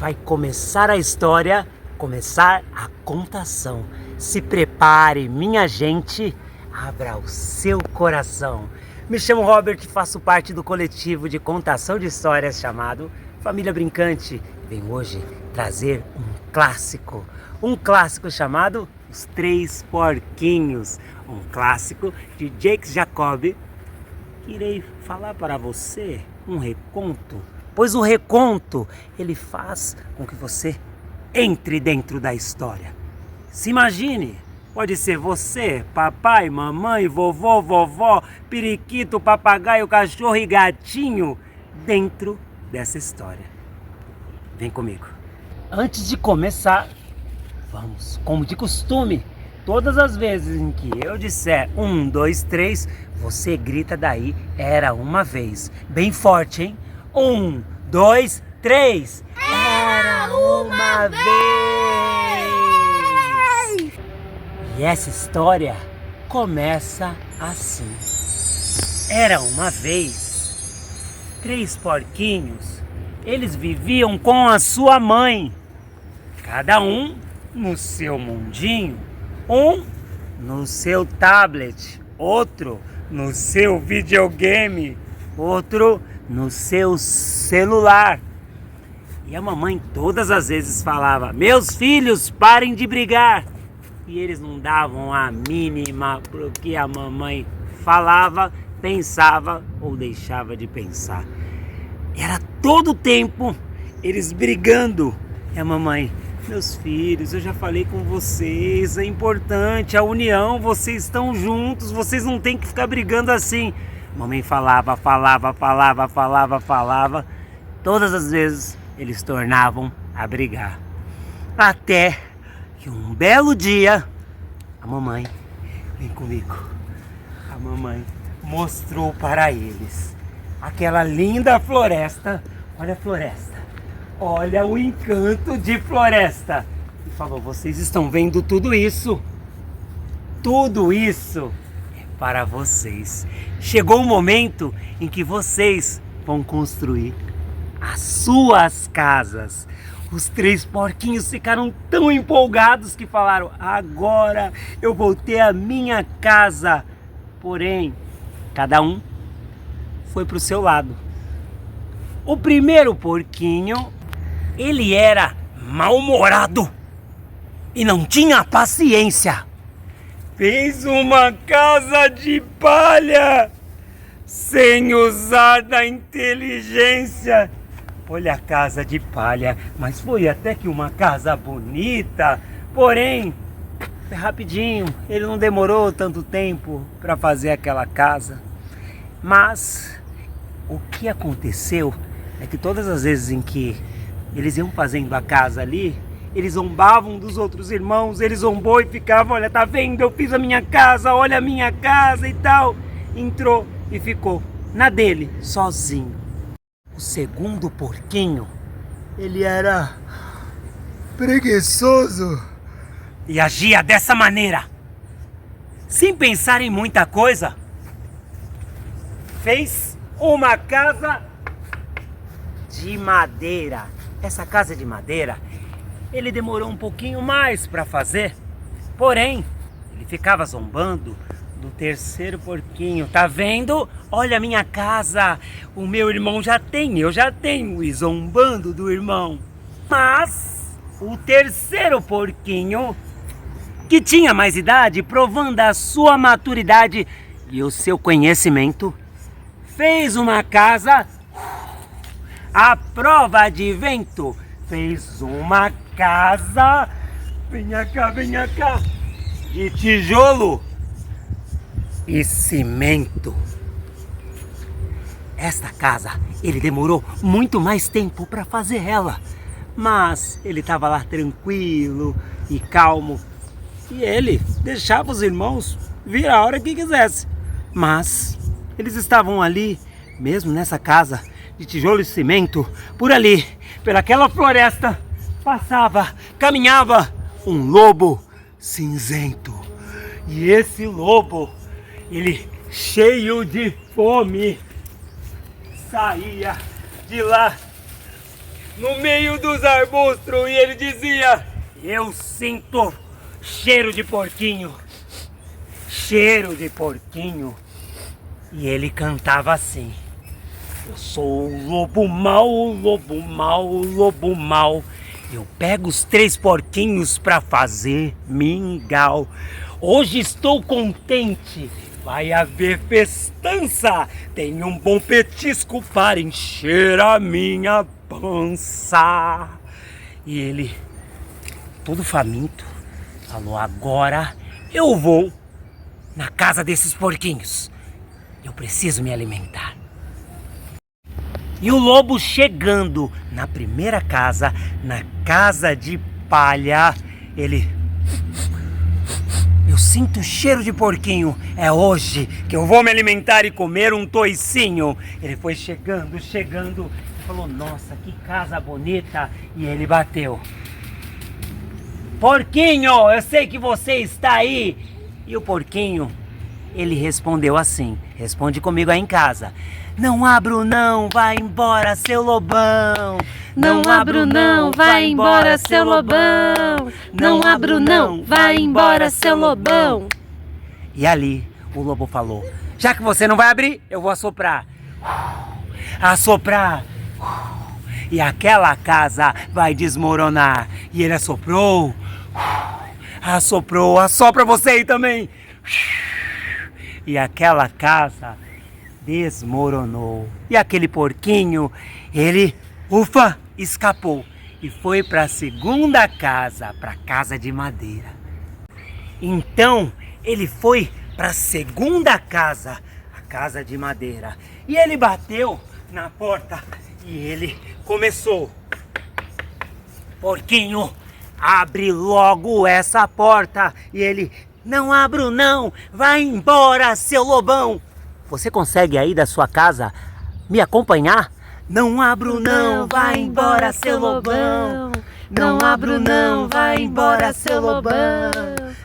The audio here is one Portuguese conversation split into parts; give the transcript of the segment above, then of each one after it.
vai começar a história, começar a contação. Se prepare, minha gente, abra o seu coração. Me chamo Robert, faço parte do coletivo de contação de histórias chamado Família Brincante. Venho hoje trazer um clássico chamado Os Três Porquinhos, um clássico de Jacques Jacob. Irei falar para você um reconto, pois o reconto ele faz com que você entre dentro da história. Se imagine, pode ser você, papai, mamãe, vovó, vovó, periquito, papagaio, cachorro e gatinho dentro dessa história. Vem comigo. Antes de começar, vamos, como de costume, todas as vezes em que eu disser 1, 2, 3, você grita daí, era uma vez. Bem forte, hein? 1, 2, 3. Era uma vez! E essa história começa assim. Era uma vez 3 porquinhos. Eles viviam com a sua mãe. Cada um no seu mundinho. Um no seu tablet, outro no seu videogame, outro no seu celular. E a mamãe todas as vezes falava: meus filhos, parem de brigar. E eles não davam a mínima pro que a mamãe falava, pensava ou deixava de pensar. Era todo o tempo eles brigando. E a mamãe: meus filhos, eu já falei com vocês, é importante a união, vocês estão juntos, vocês não tem que ficar brigando assim. Mamãe falava. Todas as vezes eles tornavam a brigar. Até que um belo dia, a mamãe, vem comigo, a mamãe mostrou para eles aquela linda floresta. Olha a floresta. Olha o encanto de floresta. E falou: vocês estão vendo tudo isso? Tudo isso é para vocês. Chegou o momento em que vocês vão construir as suas casas. Os 3 porquinhos ficaram tão empolgados que falaram: agora eu vou ter a minha casa. Porém, cada um foi para o seu lado. O primeiro porquinho, ele era mal-humorado e não tinha paciência. Fez uma casa de palha sem usar da inteligência. Olha a casa de palha, mas foi até que uma casa bonita. Porém, foi rapidinho, ele não demorou tanto tempo para fazer aquela casa. Mas o que aconteceu é que todas as vezes em que eles iam fazendo a casa ali, eles zombavam dos outros irmãos. Ele zombou e ficava: olha, tá vendo? Eu fiz a minha casa, olha a minha casa e tal. Entrou e ficou na dele, sozinho. O segundo porquinho, ele era preguiçoso e agia dessa maneira, sem pensar em muita coisa. Fez uma casa de madeira. Essa casa de madeira, ele demorou um pouquinho mais para fazer. Porém, ele ficava zombando do terceiro porquinho. Tá vendo? Olha a minha casa. O meu irmão já tem, eu já tenho. E zombando do irmão. Mas o terceiro porquinho, que tinha mais idade, provando a sua maturidade e o seu conhecimento, fez uma casa à prova de vento. Fez uma casa, vem cá, de tijolo e cimento. Esta casa, ele demorou muito mais tempo para fazer ela, mas ele estava lá tranquilo e calmo, e ele deixava os irmãos vir a hora que quisesse. Mas eles estavam ali, mesmo nessa casa de tijolo e cimento, por ali, pelaquela floresta, caminhava um lobo cinzento. E esse lobo, ele cheio de fome, saía de lá no meio dos arbustos e ele dizia: eu sinto cheiro de porquinho, cheiro de porquinho. E ele cantava assim: eu sou o lobo mau, o lobo mau, o lobo mau. Eu pego os 3 porquinhos pra fazer mingau. Hoje estou contente, vai haver festança. Tenho um bom petisco para encher a minha pança. E ele, todo faminto, falou: agora eu vou na casa desses porquinhos. Eu preciso me alimentar. E o lobo chegando na primeira casa, na casa de palha, ele: eu sinto o cheiro de porquinho, é hoje que eu vou me alimentar e comer um toicinho. Ele foi chegando, e falou: nossa, que casa bonita. E ele bateu: porquinho, eu sei que você está aí. E o porquinho, ele respondeu assim, responde comigo aí em casa: não abro não, vai embora seu lobão. Não abro não, vai embora seu lobão. Não abro não, vai embora seu lobão. E ali o lobo falou: já que você não vai abrir, eu vou assoprar. Assoprar. E aquela casa vai desmoronar. E ele assoprou. Assoprou, assopra você aí também. E aquela casa desmoronou. E aquele porquinho, ele, ufa, escapou e foi para a segunda casa, para a casa de madeira. Então ele foi para a segunda casa, a casa de madeira. E ele bateu na porta e ele começou: porquinho, abre logo essa porta. E ele: não abro não, vai embora seu lobão. Você consegue aí da sua casa me acompanhar? Não abro não, vai embora seu lobão. Não abro não, vai embora seu lobão.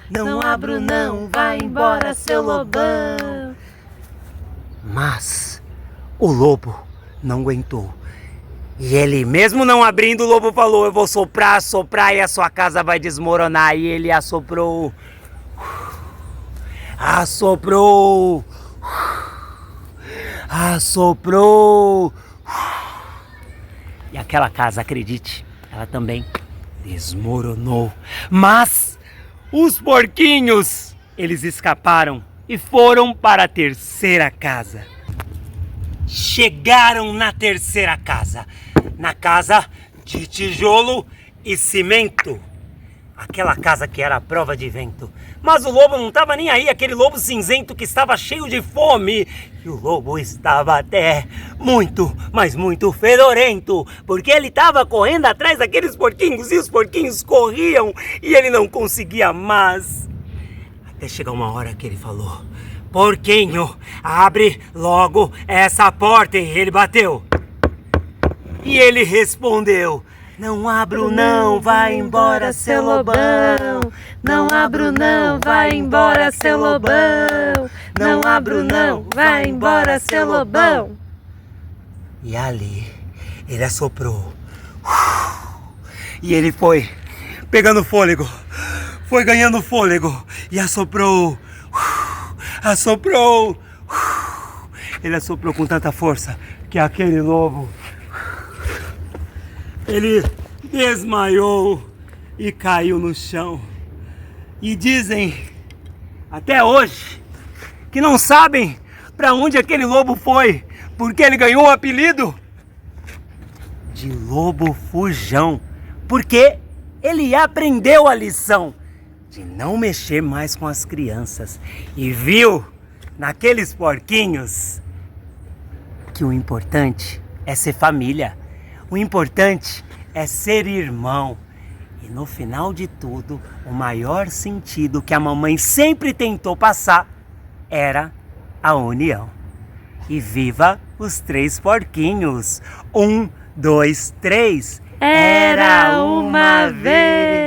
Não abro não, vai embora seu lobão. Mas o lobo não aguentou. E ele, mesmo não abrindo, o lobo falou: eu vou soprar, soprar e a sua casa vai desmoronar. E ele assoprou. Assoprou. Assoprou. E aquela casa, acredite, ela também desmoronou. Mas os porquinhos, eles escaparam e foram para a terceira casa. Chegaram na terceira casa, na casa de tijolo e cimento. Aquela casa que era a prova de vento. Mas o lobo não estava nem aí, aquele lobo cinzento que estava cheio de fome. E o lobo estava até muito, mas muito fedorento, porque ele estava correndo atrás daqueles porquinhos e os porquinhos corriam e ele não conseguia mais. Até chegar uma hora que ele falou: porquinho, abre logo essa porta. E ele bateu. E ele respondeu: não abro não, vai embora seu lobão. Não abro não, vai embora seu lobão. Não abro não, vai embora seu lobão. E ali ele assoprou. E ele foi pegando fôlego, foi ganhando fôlego e assoprou. Assoprou. Ele assoprou com tanta força que aquele lobo, ele desmaiou e caiu no chão. E dizem até hoje que não sabem para onde aquele lobo foi, porque ele ganhou o apelido de Lobo Fujão, porque ele aprendeu a lição de não mexer mais com as crianças e viu naqueles porquinhos que o importante é ser família. O importante é ser irmão. E no final de tudo, o maior sentido que a mamãe sempre tentou passar era a união. E viva os 3 porquinhos! 1, 2, 3. Era uma vez.